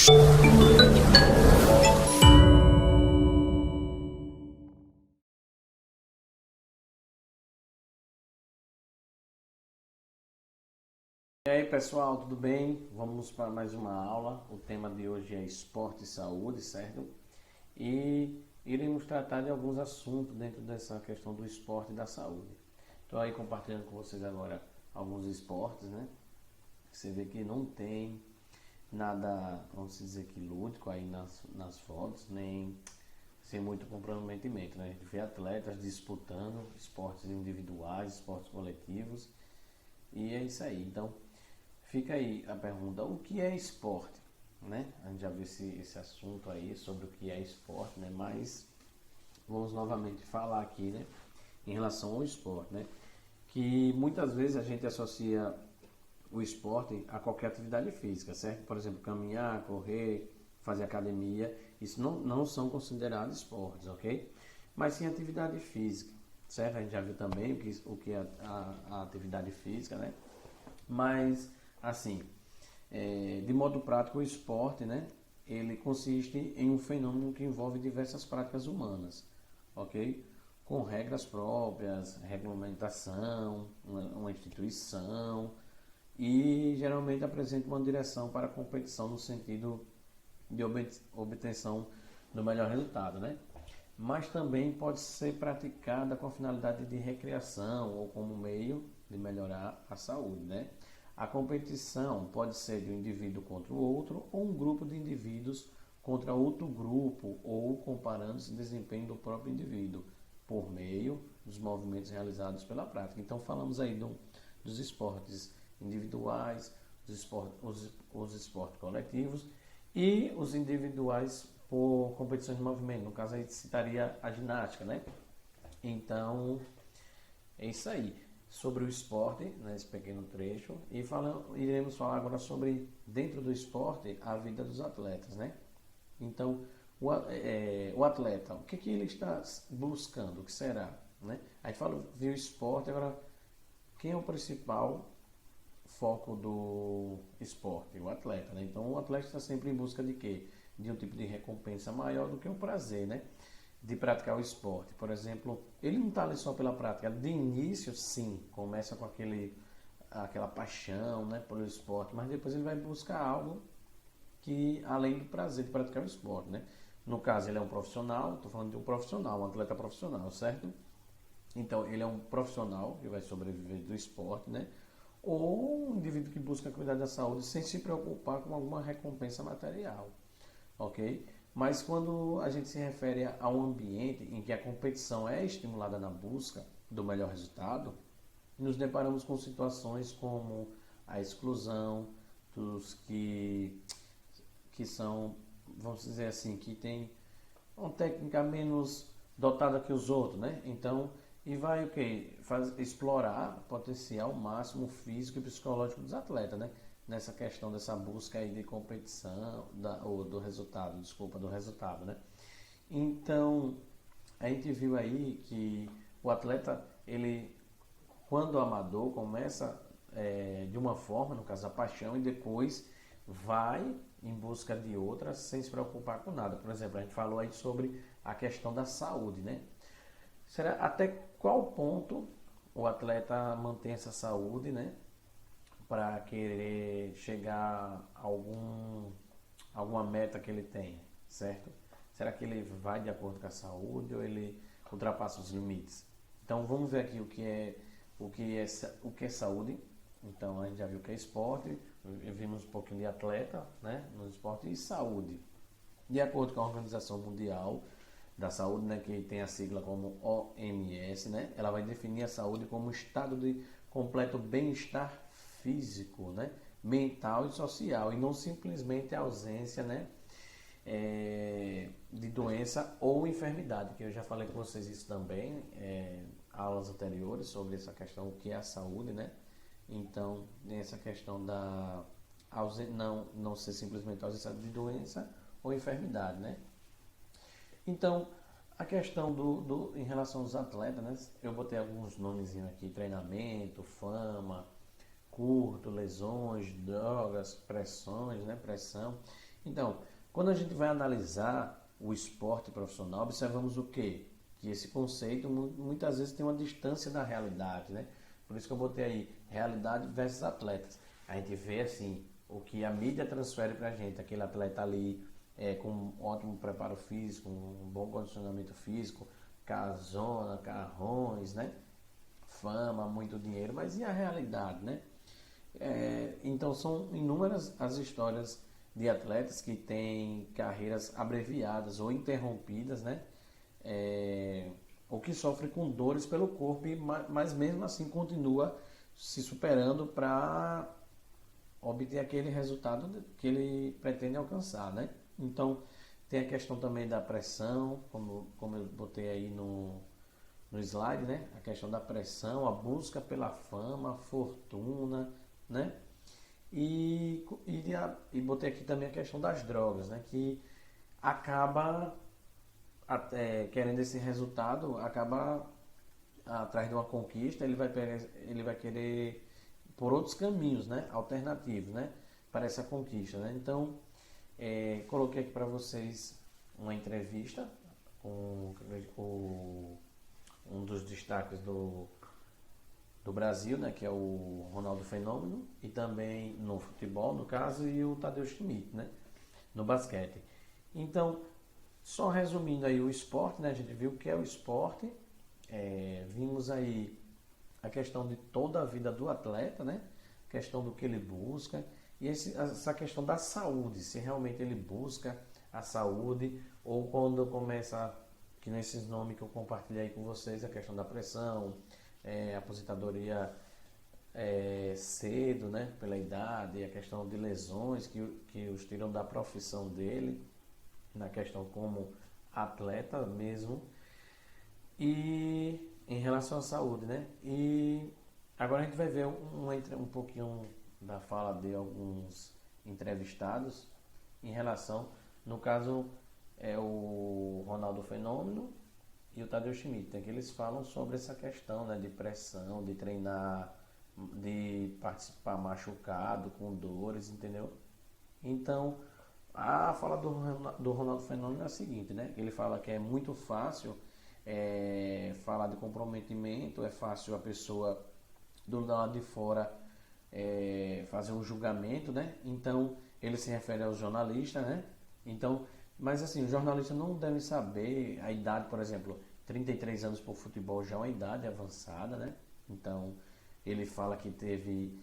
E aí pessoal, tudo bem? Vamos para mais uma aula. O tema de hoje é esporte e saúde, certo? E iremos tratar de alguns assuntos dentro dessa questão do esporte e da saúde. Estou aí compartilhando com vocês agora alguns esportes, né? Você vê que não tem nada, vamos dizer que lúdico aí nas fotos, nem sem muito comprometimento, né? A gente vê atletas disputando esportes individuais, esportes coletivos, e é isso aí. Então, fica aí a pergunta, o que é esporte? Né? A gente já viu esse assunto aí sobre o que é esporte, né? Mas vamos novamente falar aqui, né? Em relação ao esporte, né? Que muitas vezes a gente associa o esporte a qualquer atividade física, certo? Por exemplo, caminhar, correr, fazer academia, isso não são considerados esportes, ok? Mas sim atividade física, certo? A gente já viu também o que é a atividade física, né? Mas, assim, de modo prático, o esporte, né? Ele consiste em um fenômeno que envolve diversas práticas humanas, ok? Com regras próprias, regulamentação, uma instituição, e geralmente apresenta uma direção para a competição no sentido de obtenção do melhor resultado, né? Mas também pode ser praticada com a finalidade de recreação ou como meio de melhorar a saúde, né? A competição pode ser de um indivíduo contra o outro ou um grupo de indivíduos contra outro grupo ou comparando-se o desempenho do próprio indivíduo por meio dos movimentos realizados pela prática. Então falamos aí dos esportes individuais, os esportes coletivos e os individuais por competições de movimento. No caso, a gente citaria a ginástica, né? Então, é isso aí. Sobre o esporte, nesse pequeno trecho, e iremos falar agora sobre, dentro do esporte, a vida dos atletas, né? Então, o atleta, o que ele está buscando? O que será? Né? A gente viu esporte, agora, quem é o principal foco do esporte? O atleta, né? Então, o atleta está sempre em busca de quê? De um tipo de recompensa maior do que o prazer, né? De praticar o esporte. Por exemplo, ele não está ali só pela prática. De início, sim, começa com aquela paixão, né, pelo esporte, mas depois ele vai buscar algo que, além do prazer de praticar o esporte, né? No caso, ele é um profissional, estou falando de um profissional, um atleta profissional, certo? Então, ele é um profissional que vai sobreviver do esporte, né? Ou um indivíduo que busca cuidar da saúde sem se preocupar com alguma recompensa material, ok? Mas quando a gente se refere a um ambiente em que a competição é estimulada na busca do melhor resultado, nos deparamos com situações como a exclusão dos que são, vamos dizer assim, que tem uma técnica menos dotada que os outros, né? Então, e vai o que? Explorar o potencial máximo físico e psicológico dos atletas, né? Nessa questão dessa busca aí de competição, ou do resultado, desculpa, do resultado, né? Então, a gente viu aí que o atleta, ele, quando amador, começa de uma forma, no caso a paixão, e depois vai em busca de outra sem se preocupar com nada. Por exemplo, a gente falou aí sobre a questão da saúde, né? Será até qual ponto o atleta mantém essa saúde, né? Para querer chegar a alguma meta que ele tem, certo? Será que ele vai de acordo com a saúde ou ele ultrapassa os limites? Então vamos ver aqui o que é saúde. Então a gente já viu o que é esporte, vimos um pouquinho de atleta, né, no esporte, e saúde. De acordo com a Organização Mundial da Saúde, né, que tem a sigla como OMS, né, ela vai definir a saúde como um estado de completo bem-estar físico, né, mental e social, e não simplesmente a ausência, né, de doença ou enfermidade, que eu já falei com vocês isso também, aulas anteriores sobre essa questão, o que é a saúde, né? Então, essa questão da não ser simplesmente ausência de doença ou enfermidade, né? Então, a questão em relação aos atletas, né? Eu botei alguns nomes aqui: treinamento, fama, curto, lesões, drogas, pressões, né? Pressão. Então, quando a gente vai analisar o esporte profissional, observamos o quê? Que esse conceito muitas vezes tem uma distância da realidade, né? Por isso que eu botei aí realidade versus atletas. A gente vê assim o que a mídia transfere pra gente, aquele atleta ali com um ótimo preparo físico, um bom condicionamento físico, casona, carrões, né? Fama, muito dinheiro, mas e a realidade, né? Então são inúmeras as histórias de atletas que têm carreiras abreviadas ou interrompidas, né? Ou que sofrem com dores pelo corpo, mas mesmo assim continua se superando para obter aquele resultado que ele pretende alcançar, né? Então tem a questão também da pressão, como eu botei aí no slide, né? A questão da pressão, a busca pela fama, a fortuna, né? E botei aqui também a questão das drogas, né? Que acaba querendo esse resultado, acaba atrás de uma conquista, ele vai querer por outros caminhos, né? Alternativos, né? Para essa conquista, né? Então, coloquei aqui para vocês uma entrevista com um dos destaques do Brasil, né, que é o Ronaldo Fenômeno, e também no futebol, no caso, e o Tadeu Schmidt, né, no basquete. Então, só resumindo aí o esporte, né, a gente viu o que é o esporte, vimos aí a questão de toda a vida do atleta, né, questão do que ele busca, e essa questão da saúde, se realmente ele busca a saúde, ou quando começa, que nesses nomes que eu compartilhei com vocês, a questão da pressão, aposentadoria cedo, né, pela idade, a questão de lesões que os tiram da profissão dele, na questão como atleta mesmo, e em relação à saúde, né? E agora a gente vai ver um pouquinho da fala de alguns entrevistados em relação, no caso é o Ronaldo Fenômeno e o Tadeu Schmidt, que eles falam sobre essa questão, né, de pressão, de treinar, de participar machucado, com dores, entendeu? Então, a fala do Ronaldo Fenômeno é a seguinte, né? Ele fala que é muito fácil falar de comprometimento, é fácil a pessoa do lado de fora fazer um julgamento, né? Então, ele se refere aos jornalistas, né? Então, mas assim, os jornalistas não devem saber a idade, por exemplo, 33 anos por futebol já é uma idade avançada, né? Então, ele fala que teve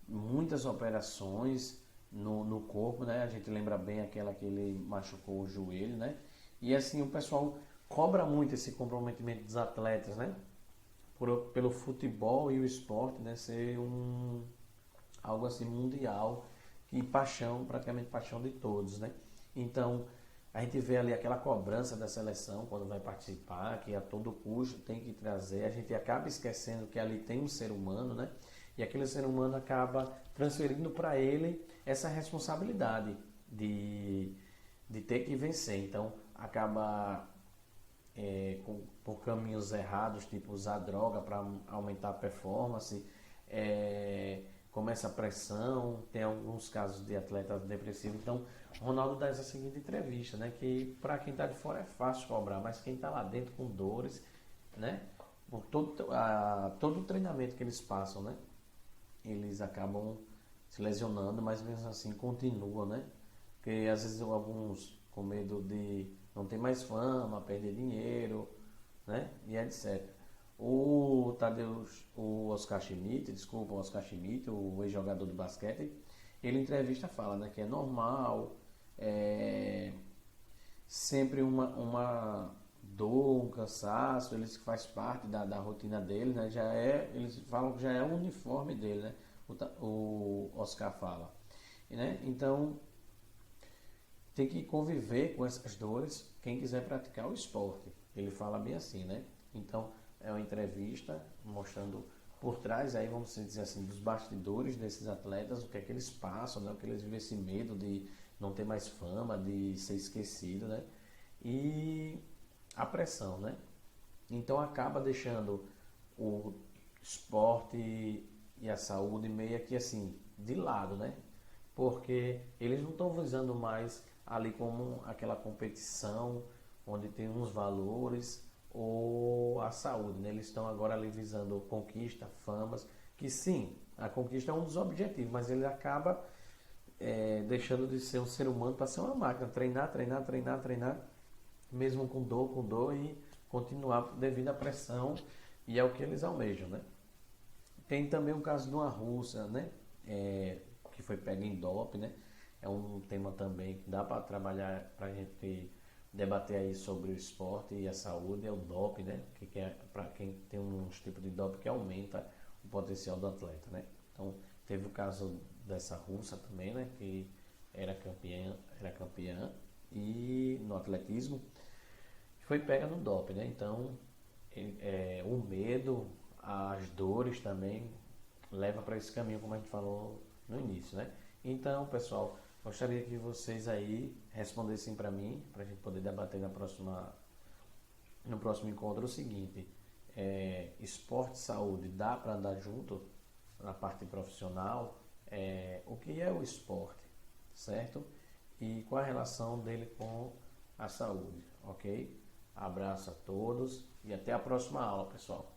muitas operações no corpo, né? A gente lembra bem aquela que ele machucou o joelho, né? E assim, o pessoal cobra muito esse comprometimento dos atletas, né? Pelo futebol e o esporte, né? Ser algo assim mundial e paixão, praticamente paixão de todos, né? Então, a gente vê ali aquela cobrança da seleção quando vai participar, que a todo custo tem que trazer. A gente acaba esquecendo que ali tem um ser humano, né? E aquele ser humano acaba transferindo para ele essa responsabilidade de ter que vencer. Então, acaba por caminhos errados, tipo usar droga para aumentar a performance, começa a pressão, tem alguns casos de atletas depressivos. Então, Ronaldo dá essa seguinte entrevista, né, que para quem está de fora é fácil cobrar, mas quem está lá dentro com dores, né, por todo o treinamento que eles passam, né, eles acabam se lesionando, mas mesmo assim continuam, né, porque às vezes alguns com medo de não ter mais fama, perder dinheiro, né, e etc. O Oscar Schmidt, desculpa, o Oscar Schmidt, o ex-jogador do basquete, ele em entrevista fala, né, que é normal, sempre uma dor, um cansaço, eles faz parte da rotina dele, né, eles falam que já é o uniforme dele, né, o Oscar fala, né, então tem que conviver com essas dores quem quiser praticar o esporte, ele fala bem assim, né, então é uma entrevista mostrando por trás, aí vamos dizer assim, dos bastidores desses atletas, o que é que eles passam, né? O que eles vivem, esse medo de não ter mais fama, de ser esquecido, né? E a pressão, né? Então acaba deixando o esporte e a saúde meio que assim, de lado, né? porque eles não estão visando mais ali como aquela competição onde tem uns valores ou a saúde, né? Eles estão agora ali visando conquista, famas, que sim, a conquista é um dos objetivos, mas ele acaba deixando de ser um ser humano para ser uma máquina, treinar, mesmo com dor e continuar devido à pressão, e é o que eles almejam, né? Tem também o caso de uma russa, né? Que foi pega em doping, né? É um tema também que dá para trabalhar, para a gente debater aí sobre o esporte e a saúde, é o doping, né? Que é para quem tem uns tipos de doping que aumenta o potencial do atleta, né? Então, teve o caso dessa russa também, né? Que era campeã e no atletismo foi pega no doping, né? Então, o medo, as dores também leva para esse caminho, como a gente falou no início, né? Então, pessoal, gostaria que vocês aí respondessem para mim, para a gente poder debater no próximo encontro o seguinte: esporte e saúde dá para andar junto na parte profissional? O que é o esporte, certo? E qual a relação dele com a saúde, ok? Abraço a todos e até a próxima aula, pessoal.